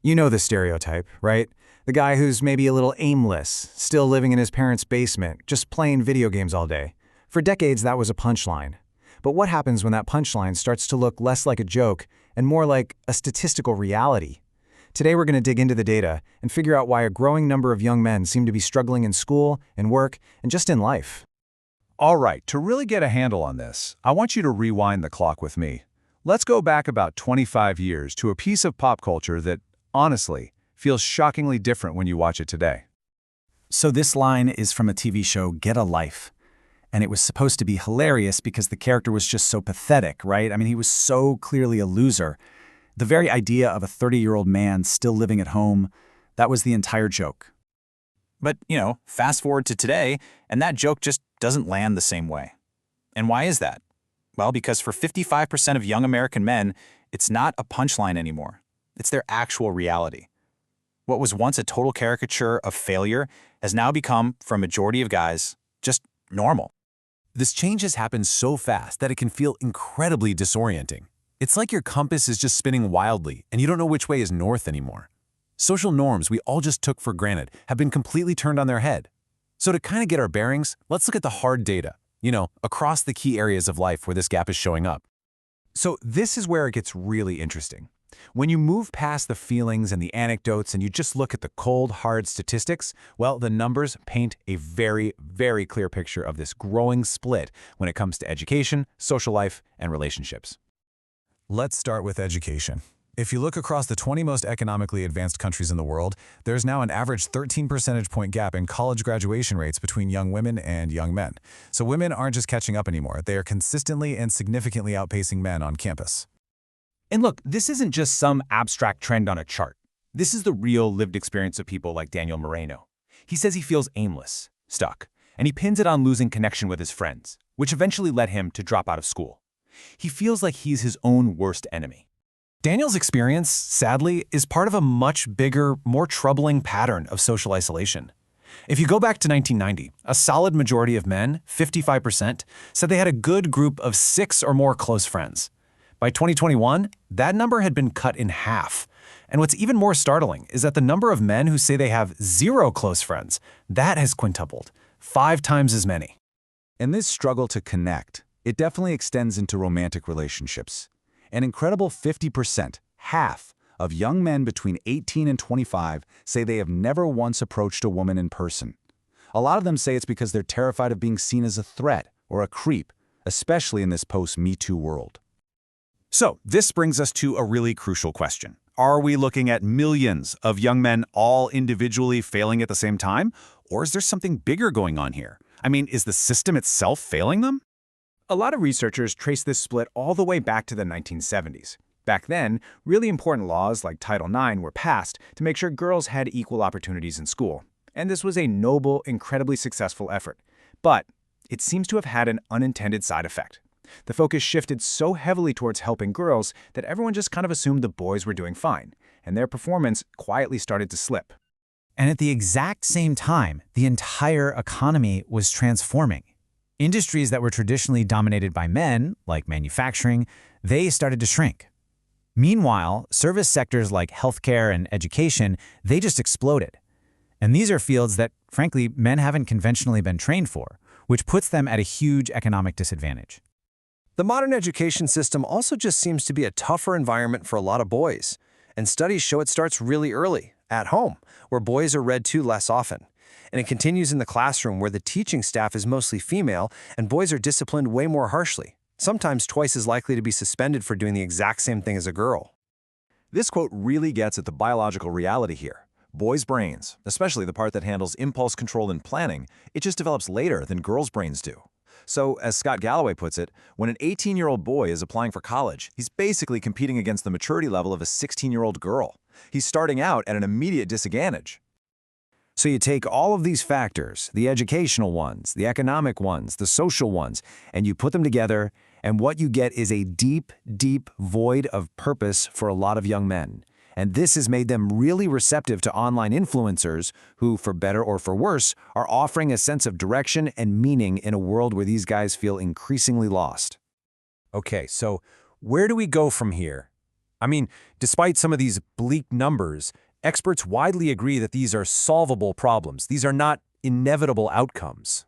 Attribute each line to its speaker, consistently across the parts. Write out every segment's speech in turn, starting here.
Speaker 1: You know the stereotype, right? The guy who's maybe a little aimless, still living in his parents' basement, just playing video games all day. For decades, that was a punchline. But what happens when that punchline starts to look less like a joke and more like a statistical reality? Today, we're going to dig into the data and figure out why a growing number of young men seem to be struggling in school, in work, and just in life.
Speaker 2: All right, to really get a handle on this, I want you to rewind the clock with me. Let's go back about 25 years to a piece of pop culture that, honestly, feels shockingly different when you watch it today.
Speaker 3: So this line is from a TV show, Get a Life. And it was supposed to be hilarious because the character was just so pathetic, right? I mean, he was so clearly a loser. The very idea of a 30-year-old man still living at home, that was the entire joke.
Speaker 4: But, fast forward to today, and that joke just doesn't land the same way. And why is that? Well, because for 55% of young American men, it's not a punchline anymore. It's their actual reality. What was once a total caricature of failure has now become, for a majority of guys, just normal.
Speaker 5: This change has happened so fast that it can feel incredibly disorienting. It's like your compass is just spinning wildly and you don't know which way is north anymore. Social norms we all just took for granted have been completely turned on their head. So to kind of get our bearings, let's look at the hard data, across the key areas of life where this gap is showing up.
Speaker 1: So this is where it gets really interesting. When you move past the feelings and the anecdotes and you just look at the cold, hard statistics, well, the numbers paint a very, very clear picture of this growing split when it comes to education, social life, and relationships.
Speaker 5: Let's start with education. If you look across the 20 most economically advanced countries in the world, there's now an average 13 percentage point gap in college graduation rates between young women and young men. So women aren't just catching up anymore, they are consistently and significantly outpacing men on campus.
Speaker 6: And look, this isn't just some abstract trend on a chart. This is the real lived experience of people like Daniel Moreno. He says he feels aimless, stuck, and he pins it on losing connection with his friends, which eventually led him to drop out of school. He feels like he's his own worst enemy.
Speaker 3: Daniel's experience, sadly, is part of a much bigger, more troubling pattern of social isolation. If you go back to 1990, a solid majority of men, 55%, said they had a good group of 6 or more close friends. By 2021, that number had been cut in half. And what's even more startling is that the number of men who say they have 0 close friends, that has quintupled, 5 times as many.
Speaker 2: And this struggle to connect, it definitely extends into romantic relationships. An incredible 50%, half, of young men between 18 and 25 say they have never once approached a woman in person. A lot of them say it's because they're terrified of being seen as a threat or a creep, especially in this post-Me Too world.
Speaker 4: So this brings us to a really crucial question. Are we looking at millions of young men all individually failing at the same time? Or is there something bigger going on here? I mean, is the system itself failing them?
Speaker 1: A lot of researchers trace this split all the way back to the 1970s. Back then, really important laws like Title IX were passed to make sure girls had equal opportunities in school. And this was a noble, incredibly successful effort. But it seems to have had an unintended side effect. The focus shifted so heavily towards helping girls that everyone just kind of assumed the boys were doing fine, and their performance quietly started to slip.
Speaker 3: And at the exact same time, the entire economy was transforming. Industries that were traditionally dominated by men, like manufacturing, they started to shrink. Meanwhile, service sectors like healthcare and education, they just exploded. And these are fields that, frankly, men haven't conventionally been trained for, which puts them at a huge economic disadvantage.
Speaker 7: The modern education system also just seems to be a tougher environment for a lot of boys. And studies show it starts really early, at home, where boys are read to less often. And it continues in the classroom where the teaching staff is mostly female and boys are disciplined way more harshly, sometimes twice as likely to be suspended for doing the exact same thing as a girl.
Speaker 2: This quote really gets at the biological reality here. Boys' brains, especially the part that handles impulse control and planning, it just develops later than girls' brains do. So, as Scott Galloway puts it, when an 18-year-old boy is applying for college, he's basically competing against the maturity level of a 16-year-old girl. He's starting out at an immediate disadvantage.
Speaker 3: So you take all of these factors, the educational ones, the economic ones, the social ones, and you put them together, and what you get is a deep, deep void of purpose for a lot of young men. And this has made them really receptive to online influencers who, for better or for worse, are offering a sense of direction and meaning in a world where these guys feel increasingly lost.
Speaker 5: Okay, so where do we go from here? I mean, despite some of these bleak numbers, experts widely agree that these are solvable problems. These are not inevitable outcomes.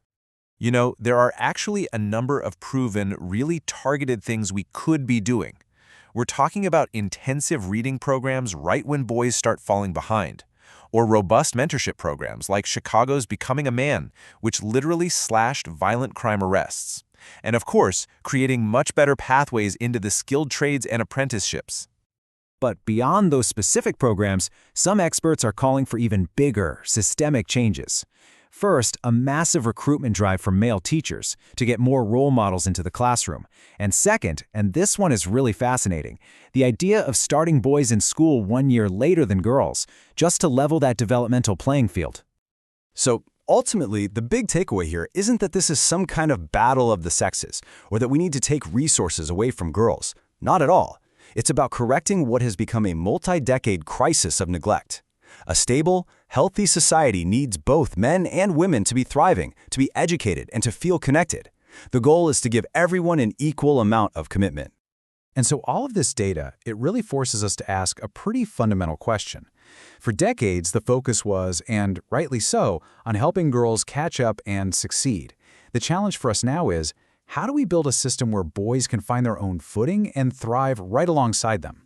Speaker 2: You know, there are actually a number of proven, really targeted things we could be doing. We're talking about intensive reading programs right when boys start falling behind, or robust mentorship programs like Chicago's Becoming a Man, which literally slashed violent crime arrests. And of course, creating much better pathways into the skilled trades and apprenticeships.
Speaker 1: But beyond those specific programs, some experts are calling for even bigger, systemic changes. First, a massive recruitment drive for male teachers to get more role models into the classroom. And second, and this one is really fascinating, the idea of starting boys in school 1 year later than girls, just to level that developmental playing field.
Speaker 3: So ultimately, the big takeaway here isn't that this is some kind of battle of the sexes, or that we need to take resources away from girls. Not at all. It's about correcting what has become a multi-decade crisis of neglect. A stable, healthy society needs both men and women to be thriving, to be educated, and to feel connected. The goal is to give everyone an equal amount of commitment.
Speaker 6: And so all of this data, it really forces us to ask a pretty fundamental question. For decades, the focus was, and rightly so, on helping girls catch up and succeed. The challenge for us now is, how do we build a system where boys can find their own footing and thrive right alongside them?